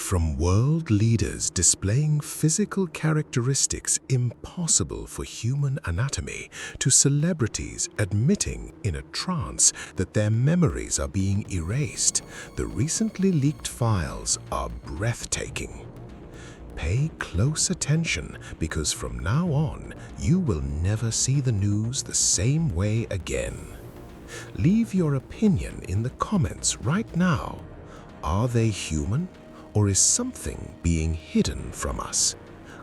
From world leaders displaying physical characteristics impossible for human anatomy to celebrities admitting in a trance that their memories are being erased, the recently leaked files are breathtaking. Pay close attention because from now on, you will never see the news the same way again. Leave your opinion in the comments right now. Are they human? Or is something being hidden from us?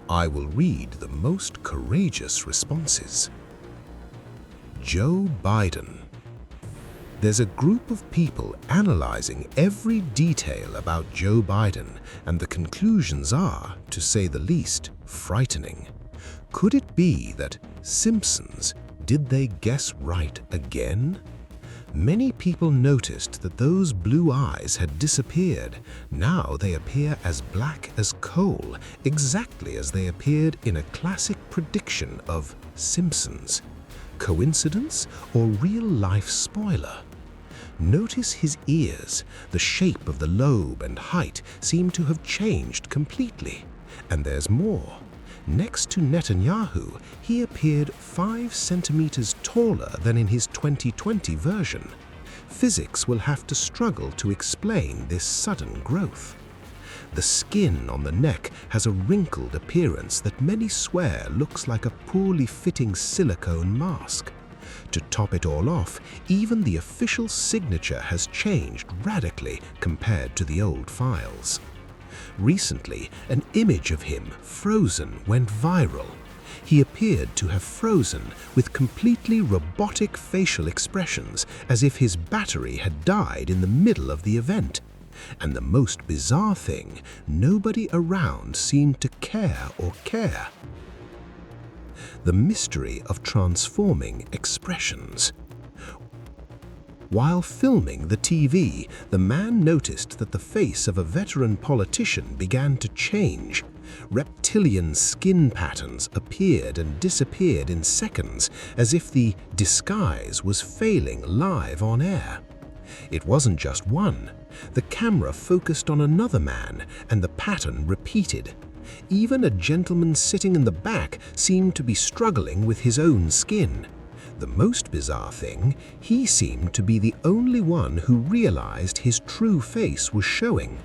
I will read the most courageous responses. Joe Biden. There's a group of people analyzing every detail about Joe Biden, and the conclusions are, to say the least, frightening. Could it be that Simpsons, did they guess right again? Many people noticed that those blue eyes had disappeared. Now they appear as black as coal, exactly as they appeared in a classic prediction of Simpsons. Coincidence or real-life spoiler? Notice his ears. The shape of the lobe and height seem to have changed completely. And there's more. Next to Netanyahu, he appeared 5 centimeters taller than in his 2020 version. Physics will have to struggle to explain this sudden growth. The skin on the neck has a wrinkled appearance that many swear looks like a poorly fitting silicone mask. To top it all off, even the official signature has changed radically compared to the old files. Recently, an image of him, frozen, went viral. He appeared to have frozen with completely robotic facial expressions, as if his battery had died in the middle of the event. And the most bizarre thing, nobody around seemed to care or care. The mystery of transforming expressions. While filming the TV, the man noticed that the face of a veteran politician began to change. Reptilian skin patterns appeared and disappeared in seconds, as if the disguise was failing live on air. It wasn't just one. The camera focused on another man, and the pattern repeated. Even a gentleman sitting in the back seemed to be struggling with his own skin. The most bizarre thing, he seemed to be the only one who realized his true face was showing.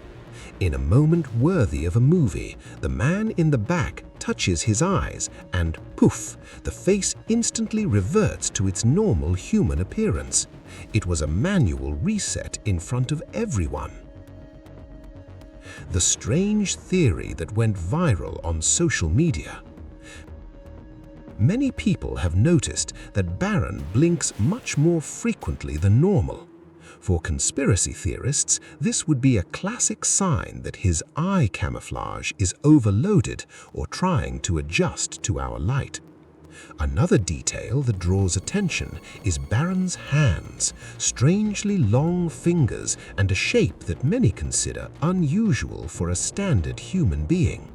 In a moment worthy of a movie, the man in the back touches his eyes and poof, the face instantly reverts to its normal human appearance. It was a manual reset in front of everyone. The strange theory that went viral on social media. Many people have noticed that Baron blinks much more frequently than normal. For conspiracy theorists, this would be a classic sign that his eye camouflage is overloaded or trying to adjust to our light. Another detail that draws attention is Baron's hands, strangely long fingers and a shape that many consider unusual for a standard human being.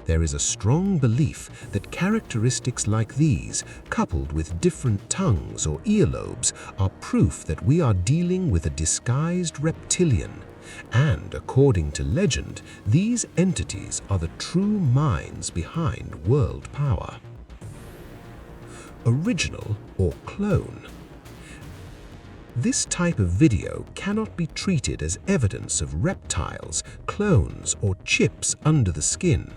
There is a strong belief that characteristics like these, coupled with different tongues or earlobes, are proof that we are dealing with a disguised reptilian. And according to legend, these entities are the true minds behind world power. Original or clone. This type of video cannot be treated as evidence of reptiles, clones, or chips under the skin.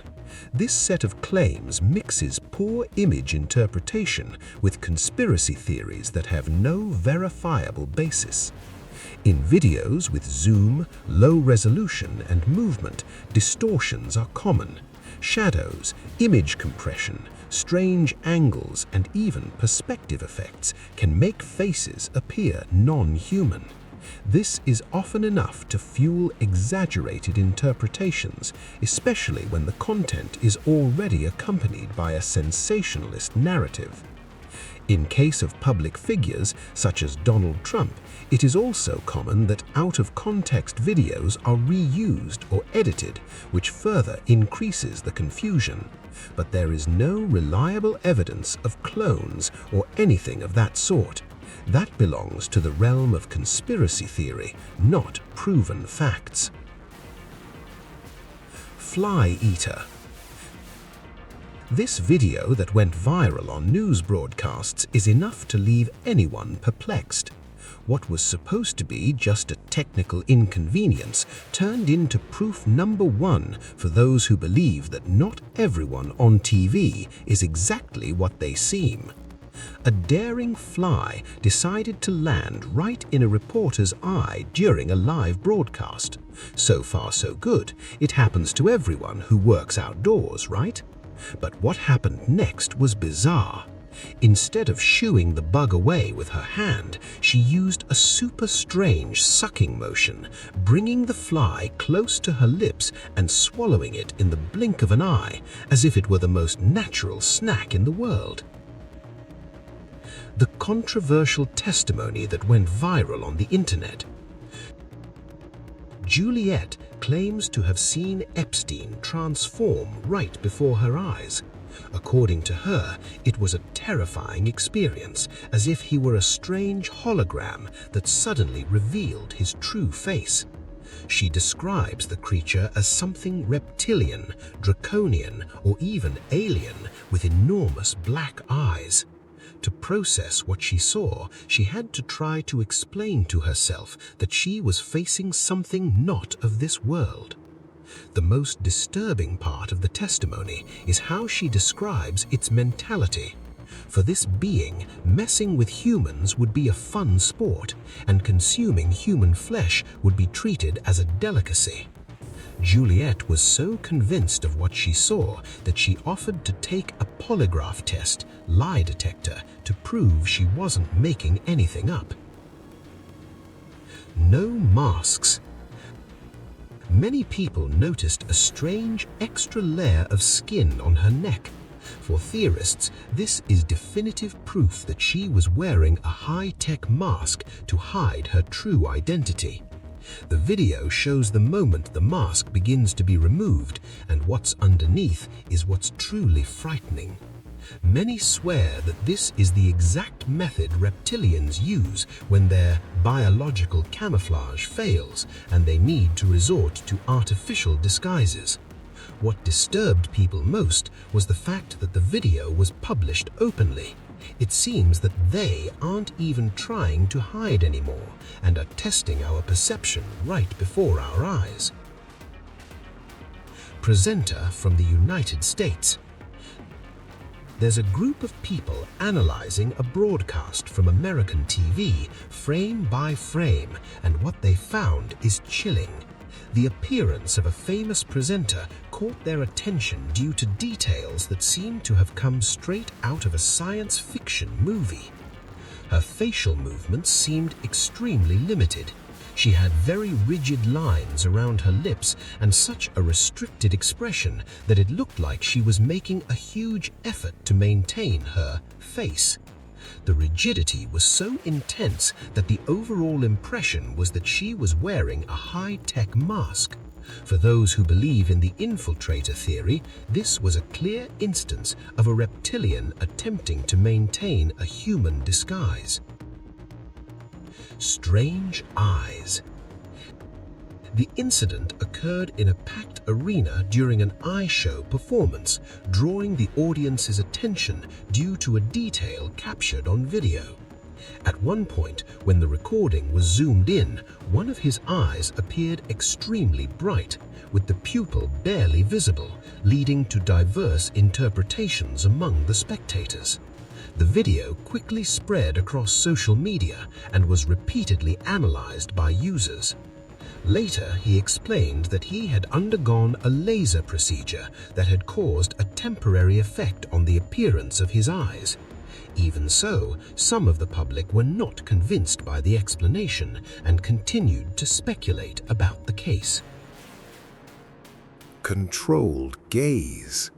This set of claims mixes poor image interpretation with conspiracy theories that have no verifiable basis. In videos with zoom, low resolution, and movement, distortions are common. Shadows, image compression, strange angles, and even perspective effects can make faces appear non-human. This is often enough to fuel exaggerated interpretations, especially when the content is already accompanied by a sensationalist narrative. In case of public figures, such as Donald Trump, it is also common that out-of-context videos are reused or edited, which further increases the confusion. But there is no reliable evidence of clones or anything of that sort. That belongs to the realm of conspiracy theory, not proven facts. fly eater. This video that went viral on news broadcasts is enough to leave anyone perplexed. What was supposed to be just a technical inconvenience turned into proof number one for those who believe that not everyone on TV is exactly what they seem. A daring fly decided to land right in a reporter's eye during a live broadcast. So far so good. It happens to everyone who works outdoors, right? But what happened next was bizarre. Instead of shooing the bug away with her hand, she used a super strange sucking motion, bringing the fly close to her lips and swallowing it in the blink of an eye, as if it were the most natural snack in the world. The controversial testimony that went viral on the internet. Juliet claims to have seen Epstein transform right before her eyes. According to her, it was a terrifying experience, as if he were a strange hologram that suddenly revealed his true face. She describes the creature as something reptilian, draconian, or even alien with enormous black eyes. To process what she saw, she had to try to explain to herself that she was facing something not of this world. The most disturbing part of the testimony is how she describes its mentality. For this being, messing with humans would be a fun sport, and consuming human flesh would be treated as a delicacy. Juliet was so convinced of what she saw that she offered to take a polygraph test, lie detector, to prove she wasn't making anything up. No masks. Many people noticed a strange extra layer of skin on her neck. For theorists, this is definitive proof that she was wearing a high-tech mask to hide her true identity. The video shows the moment the mask begins to be removed, and what's underneath is what's truly frightening. Many swear that this is the exact method reptilians use when their biological camouflage fails and they need to resort to artificial disguises. What disturbed people most was the fact that the video was published openly. It seems that they aren't even trying to hide anymore and are testing our perception right before our eyes. Presenter from the United States. There's a group of people analyzing a broadcast from American TV frame by frame, and what they found is chilling. The appearance of a famous presenter caught their attention due to details that seemed to have come straight out of a science fiction movie. Her facial movements seemed extremely limited. She had very rigid lines around her lips and such a restricted expression that it looked like she was making a huge effort to maintain her face. The rigidity was so intense that the overall impression was that she was wearing a high-tech mask. For those who believe in the infiltrator theory, this was a clear instance of a reptilian attempting to maintain a human disguise. Strange eyes. The incident occurred in a packed arena during an eye show performance, drawing the audience's attention due to a detail captured on video. At one point, when the recording was zoomed in, one of his eyes appeared extremely bright, with the pupil barely visible, leading to diverse interpretations among the spectators. The video quickly spread across social media and was repeatedly analyzed by users. Later, he explained that he had undergone a laser procedure that had caused a temporary effect on the appearance of his eyes. Even so, some of the public were not convinced by the explanation and continued to speculate about the case. Controlled gaze.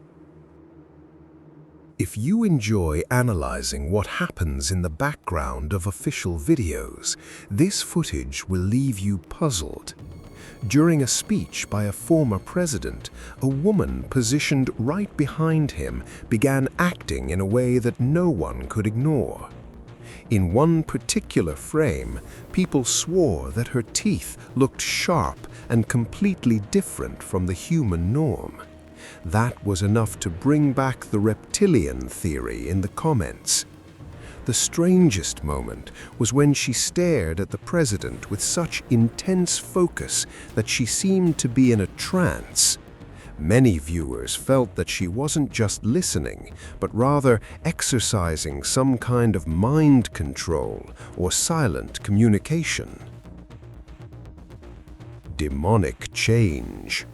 If you enjoy analyzing what happens in the background of official videos, this footage will leave you puzzled. During a speech by a former president, a woman positioned right behind him began acting in a way that no one could ignore. In one particular frame, people swore that her teeth looked sharp and completely different from the human norm. That was enough to bring back the reptilian theory in the comments. The strangest moment was when she stared at the president with such intense focus that she seemed to be in a trance. Many viewers felt that she wasn't just listening, but rather exercising some kind of mind control or silent communication. Demonic change.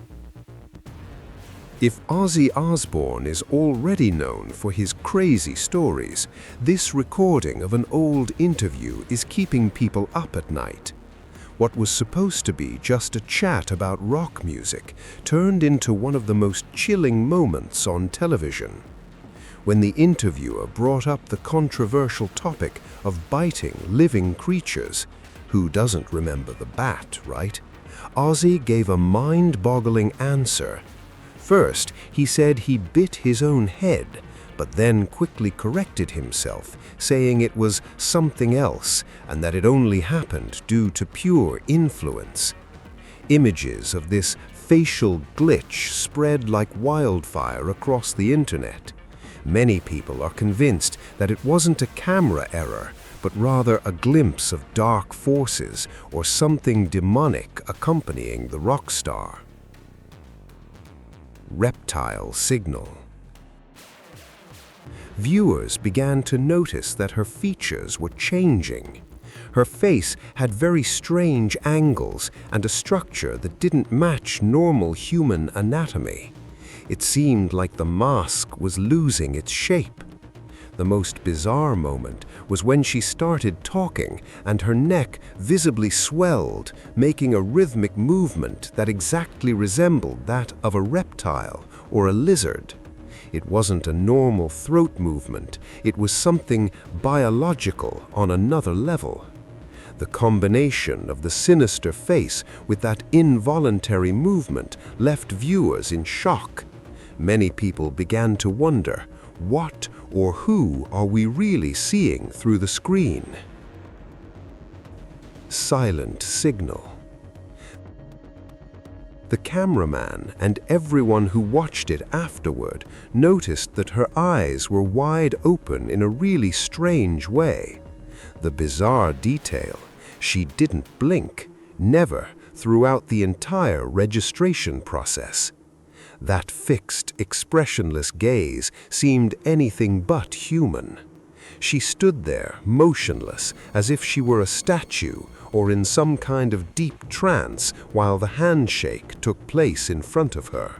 If Ozzy Osbourne is already known for his crazy stories, this recording of an old interview is keeping people up at night. What was supposed to be just a chat about rock music turned into one of the most chilling moments on television. When the interviewer brought up the controversial topic of biting living creatures, who doesn't remember the bat, right? Ozzy gave a mind-boggling answer. First, he said he bit his own head, but then quickly corrected himself, saying it was something else and that it only happened due to pure influence. Images of this facial glitch spread like wildfire across the internet. Many people are convinced that it wasn't a camera error, but rather a glimpse of dark forces or something demonic accompanying the rock star. Reptile signal. Viewers began to notice that her features were changing. Her face had very strange angles and a structure that didn't match normal human anatomy. It seemed like the mask was losing its shape. The most bizarre moment was when she started talking and her neck visibly swelled, making a rhythmic movement that exactly resembled that of a reptile or a lizard. It wasn't a normal throat movement, it was something biological on another level. The combination of the sinister face with that involuntary movement left viewers in shock. Many people began to wonder, what or who are we really seeing through the screen? Silent signal. The cameraman and everyone who watched it afterward noticed that her eyes were wide open in a really strange way. The bizarre detail, she didn't blink, never, throughout the entire registration process. That fixed, expressionless gaze seemed anything but human. She stood there, motionless, as if she were a statue or in some kind of deep trance while the handshake took place in front of her.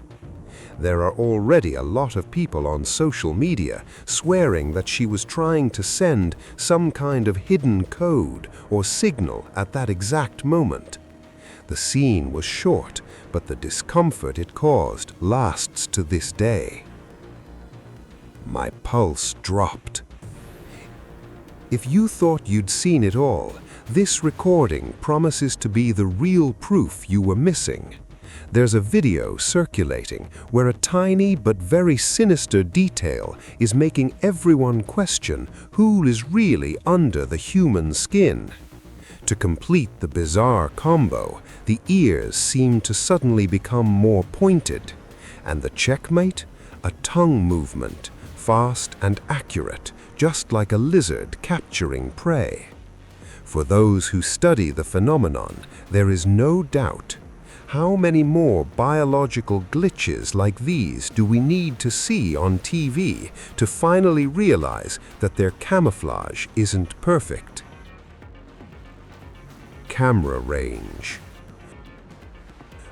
There are already a lot of people on social media swearing that she was trying to send some kind of hidden code or signal at that exact moment. The scene was short, but the discomfort it caused lasts to this day. My pulse dropped. If you thought you'd seen it all, this recording promises to be the real proof you were missing. There's a video circulating where a tiny but very sinister detail is making everyone question who is really under the human skin. To complete the bizarre combo, the ears seem to suddenly become more pointed, and the checkmate? A tongue movement, fast and accurate, just like a lizard capturing prey. For those who study the phenomenon, there is no doubt. How many more biological glitches like these do we need to see on TV to finally realize that their camouflage isn't perfect? Camera range.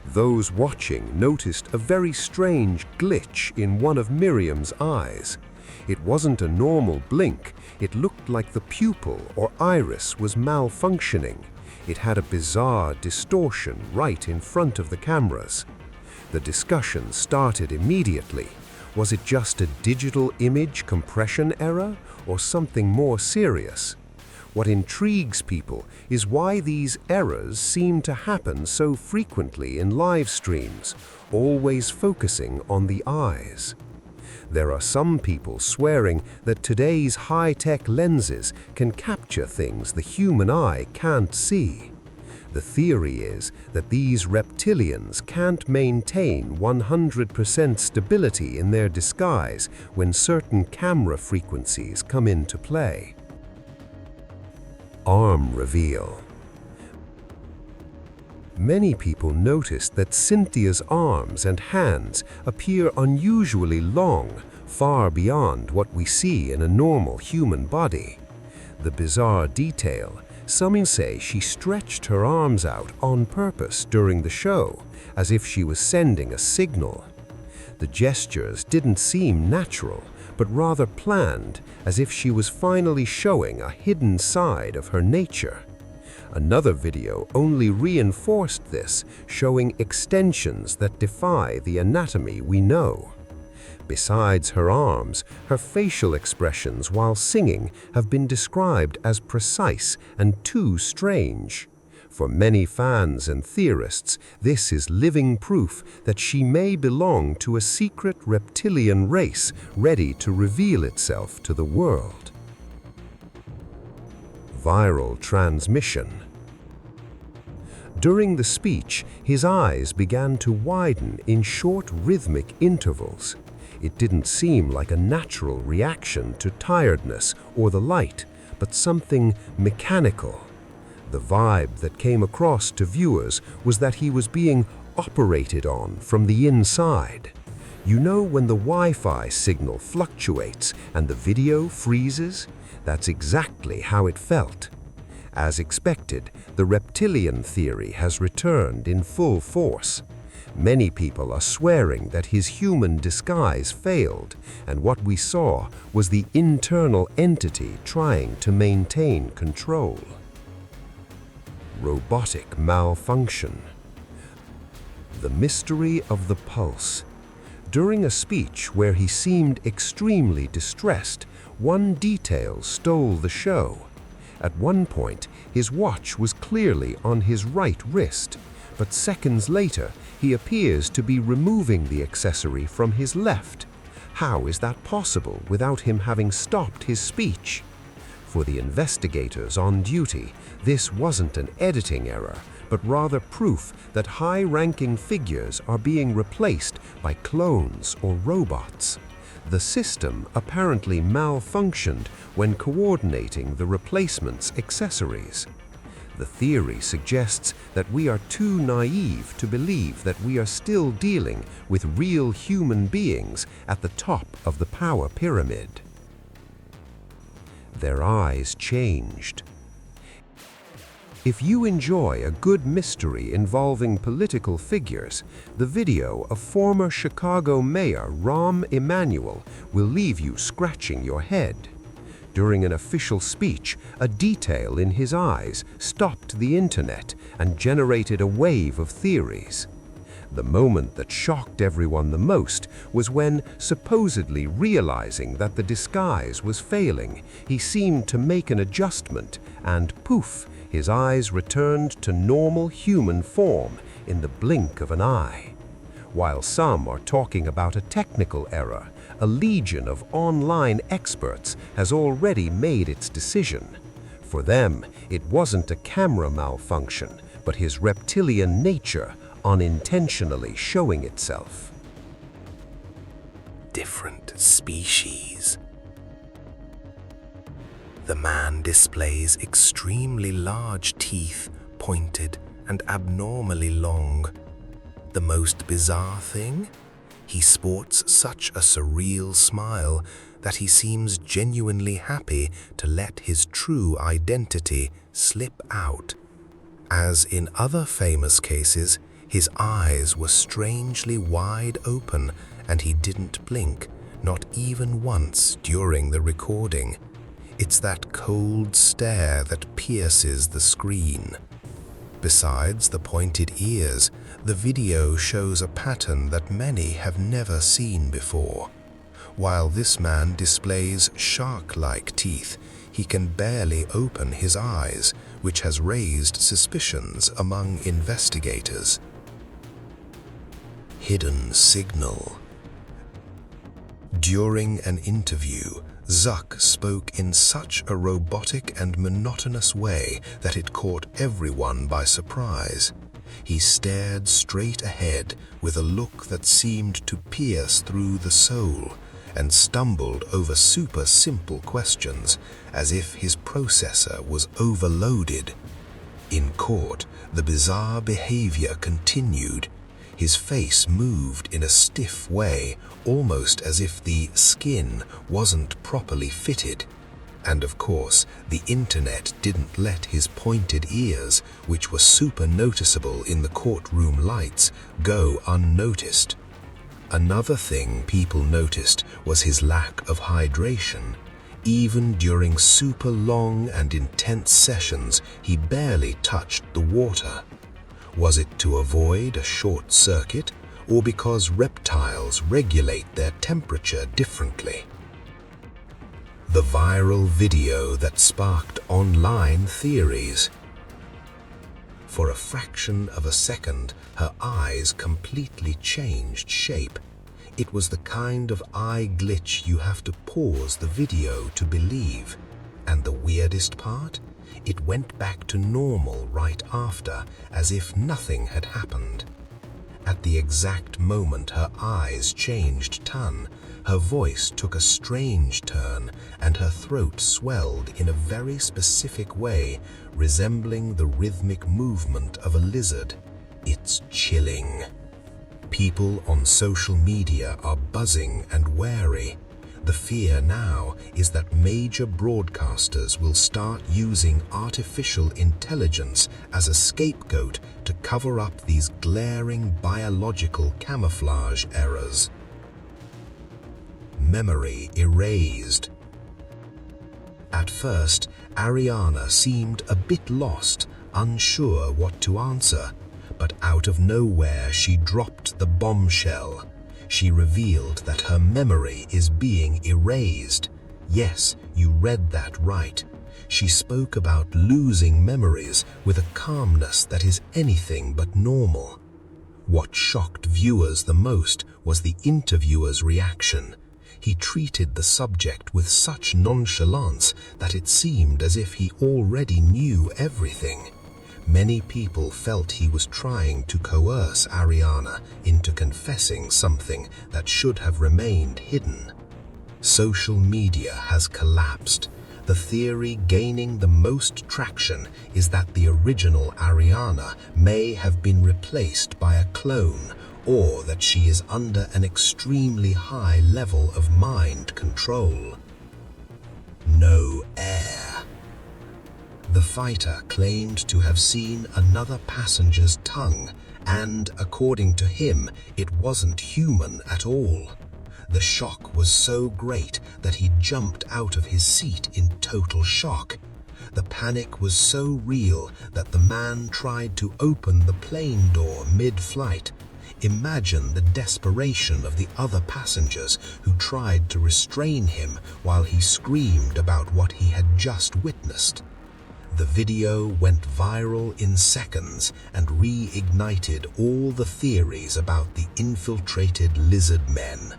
Those watching noticed a very strange glitch in one of Miriam's eyes. It wasn't a normal blink. It looked like the pupil or iris was malfunctioning. It had a bizarre distortion right in front of the cameras. The discussion started immediately. Was it just a digital image compression error or something more serious? What intrigues people is why these errors seem to happen so frequently in live streams, always focusing on the eyes. There are some people swearing that today's high-tech lenses can capture things the human eye can't see. The theory is that these reptilians can't maintain 100% stability in their disguise when certain camera frequencies come into play. Arm reveal. Many people noticed that Cynthia's arms and hands appear unusually long, far beyond what we see in a normal human body. The bizarre detail: some say she stretched her arms out on purpose during the show, as if she was sending a signal. The gestures didn't seem natural, but rather planned, as if she was finally showing a hidden side of her nature. Another video only reinforced this, showing extensions that defy the anatomy we know. Besides her arms, her facial expressions while singing have been described as precise and too strange. For many fans and theorists, this is living proof that she may belong to a secret reptilian race ready to reveal itself to the world. Viral transmission. During the speech, his eyes began to widen in short rhythmic intervals. It didn't seem like a natural reaction to tiredness or the light, but something mechanical. The vibe that came across to viewers was that he was being operated on from the inside. You know when the Wi-Fi signal fluctuates and the video freezes? That's exactly how it felt. As expected, the reptilian theory has returned in full force. Many people are swearing that his human disguise failed, and what we saw was the internal entity trying to maintain control. Robotic malfunction. The mystery of the pulse. During a speech where he seemed extremely distressed, one detail stole the show. At one point, his watch was clearly on his right wrist, but seconds later, he appears to be removing the accessory from his left. How is that possible without him having stopped his speech? For the investigators on duty, this wasn't an editing error, but rather proof that high-ranking figures are being replaced by clones or robots. The system apparently malfunctioned when coordinating the replacement's accessories. The theory suggests that we are too naive to believe that we are still dealing with real human beings at the top of the power pyramid. Their eyes changed. If you enjoy a good mystery involving political figures, the video of former Chicago Mayor Rahm Emanuel will leave you scratching your head. During an official speech, a detail in his eyes stopped the internet and generated a wave of theories. The moment that shocked everyone the most was when, supposedly realizing that the disguise was failing, he seemed to make an adjustment and poof, his eyes returned to normal human form in the blink of an eye. While some are talking about a technical error, a legion of online experts has already made its decision. For them, it wasn't a camera malfunction, but his reptilian nature unintentionally showing itself. Different species. The man displays extremely large teeth, pointed and abnormally long. The most bizarre thing? He sports such a surreal smile that he seems genuinely happy to let his true identity slip out. As in other famous cases, his eyes were strangely wide open and he didn't blink, not even once during the recording. It's that cold stare that pierces the screen. Besides the pointed ears, the video shows a pattern that many have never seen before. While this man displays shark-like teeth, he can barely open his eyes, which has raised suspicions among investigators. Hidden signal. During an interview, Zuck spoke in such a robotic and monotonous way that it caught everyone by surprise. He stared straight ahead with a look that seemed to pierce through the soul, and stumbled over super simple questions as if his processor was overloaded. In court, the bizarre behavior continued. His face moved in a stiff way, almost as if the skin wasn't properly fitted. And of course, the internet didn't let his pointed ears, which were super noticeable in the courtroom lights, go unnoticed. Another thing people noticed was his lack of hydration. Even during super long and intense sessions, he barely touched the water. Was it to avoid a short circuit, or because reptiles regulate their temperature differently? The viral video that sparked online theories. For a fraction of a second, her eyes completely changed shape. It was the kind of eye glitch you have to pause the video to believe. And the weirdest part? It went back to normal right after, as if nothing had happened. At the exact moment her eyes changed tone, her voice took a strange turn, and her throat swelled in a very specific way, resembling the rhythmic movement of a lizard. It's chilling. People on social media are buzzing and wary. The fear now is that major broadcasters will start using artificial intelligence as a scapegoat to cover up these glaring biological camouflage errors. Memory erased. At first, Ariana seemed a bit lost, unsure what to answer, but out of nowhere she dropped the bombshell. She revealed that her memory is being erased. Yes, you read that right. She spoke about losing memories with a calmness that is anything but normal. What shocked viewers the most was the interviewer's reaction. He treated the subject with such nonchalance that it seemed as if he already knew everything. Many people felt he was trying to coerce Ariana into confessing something that should have remained hidden. Social media has collapsed. The theory gaining the most traction is that the original Ariana may have been replaced by a clone, or that she is under an extremely high level of mind control. No air. The fighter claimed to have seen another passenger's tongue, and according to him, it wasn't human at all. The shock was so great that he jumped out of his seat in total shock. The panic was so real that the man tried to open the plane door mid-flight. Imagine the desperation of the other passengers who tried to restrain him while he screamed about what he had just witnessed. The video went viral in seconds and reignited all the theories about the infiltrated lizard men.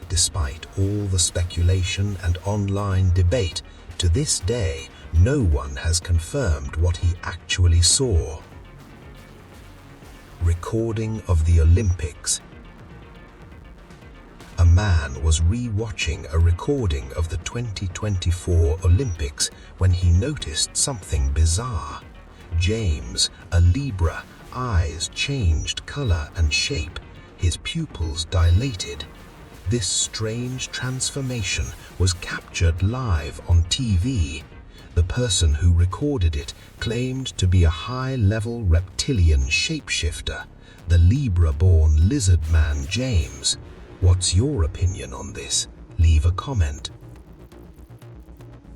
Despite all the speculation and online debate, to this day, no one has confirmed what he actually saw. Recording of the Olympics. A man was re-watching a recording of the 2024 Olympics when he noticed something bizarre. James, a Libra, eyes changed color and shape. His pupils dilated. This strange transformation was captured live on TV. The person who recorded it claimed to be a high-level reptilian shapeshifter, the Libra-born lizard man James. What's your opinion on this? Leave a comment.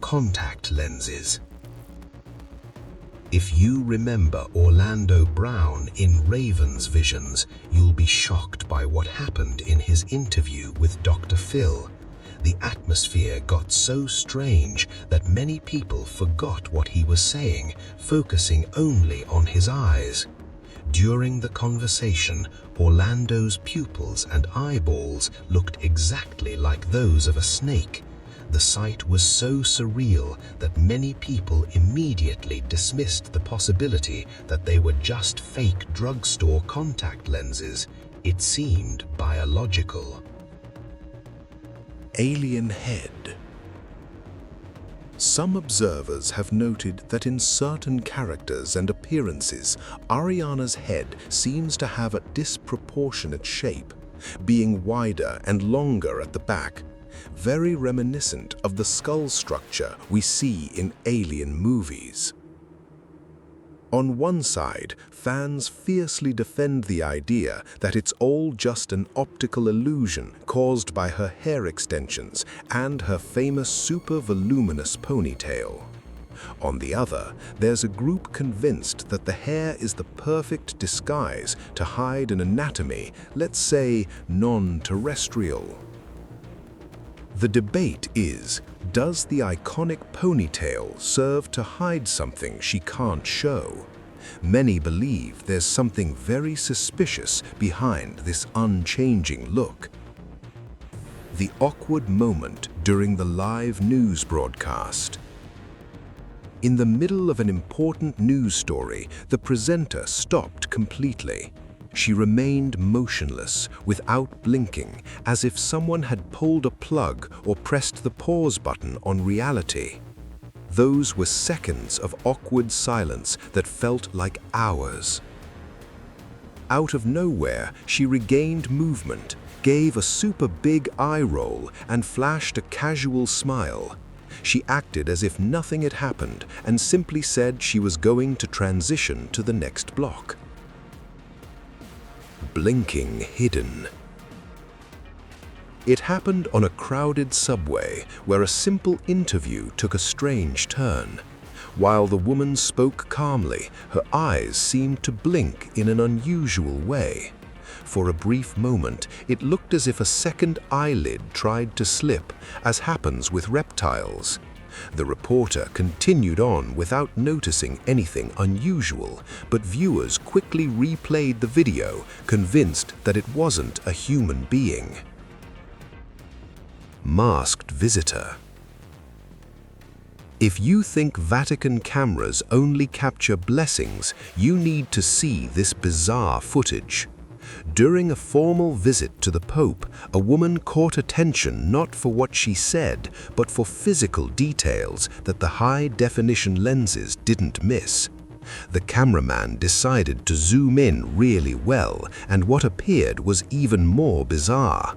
Contact lenses. If you remember Orlando Brown in Raven's visions, you'll be shocked by what happened in his interview with Dr. Phil. The atmosphere got so strange that many people forgot what he was saying, focusing only on his eyes. During the conversation, Orlando's pupils and eyeballs looked exactly like those of a snake. The sight was so surreal that many people immediately dismissed the possibility that they were just fake drugstore contact lenses. It seemed biological. Alien head. Some observers have noted that in certain characters and appearances, Ariana's head seems to have a disproportionate shape, being wider and longer at the back, very reminiscent of the skull structure we see in alien movies. On one side, fans fiercely defend the idea that it's all just an optical illusion caused by her hair extensions and her famous super voluminous ponytail. On the other, there's a group convinced that the hair is the perfect disguise to hide an anatomy, let's say, non-terrestrial. The debate is, does the iconic ponytail serve to hide something she can't show? Many believe there's something very suspicious behind this unchanging look. The awkward moment during the live news broadcast. In the middle of an important news story, the presenter stopped completely. She remained motionless, without blinking, as if someone had pulled a plug or pressed the pause button on reality. Those were seconds of awkward silence that felt like hours. Out of nowhere, she regained movement, gave a super big eye roll, and flashed a casual smile. She acted as if nothing had happened and simply said she was going to transition to the next block. Blinking hidden. It happened on a crowded subway where a simple interview took a strange turn. While the woman spoke calmly, her eyes seemed to blink in an unusual way. For a brief moment, it looked as if a second eyelid tried to slip, as happens with reptiles. The reporter continued on without noticing anything unusual, but viewers quickly replayed the video, convinced that it wasn't a human being. Masked visitor. If you think Vatican cameras only capture blessings, you need to see this bizarre footage. During a formal visit to the Pope, a woman caught attention not for what she said, but for physical details that the high-definition lenses didn't miss. The cameraman decided to zoom in really well, and what appeared was even more bizarre.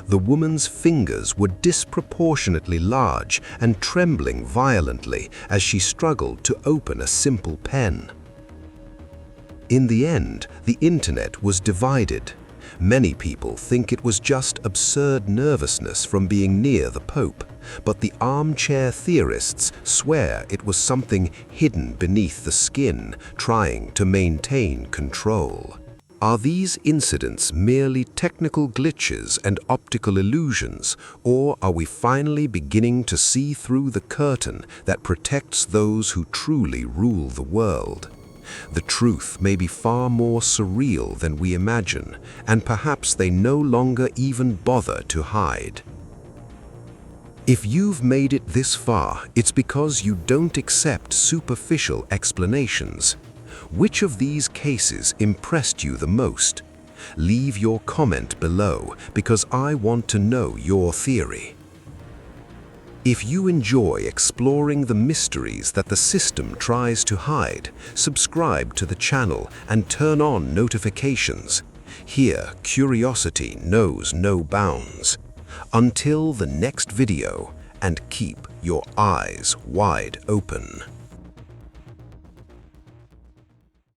The woman's fingers were disproportionately large and trembling violently as she struggled to open a simple pen. In the end, the internet was divided. Many people think it was just absurd nervousness from being near the Pope, but the armchair theorists swear it was something hidden beneath the skin, trying to maintain control. Are these incidents merely technical glitches and optical illusions, or are we finally beginning to see through the curtain that protects those who truly rule the world? The truth may be far more surreal than we imagine, and perhaps they no longer even bother to hide. If you've made it this far, it's because you don't accept superficial explanations. Which of these cases impressed you the most? Leave your comment below, because I want to know your theory. If you enjoy exploring the mysteries that the system tries to hide, subscribe to the channel and turn on notifications. Here, curiosity knows no bounds. Until the next video, and keep your eyes wide open.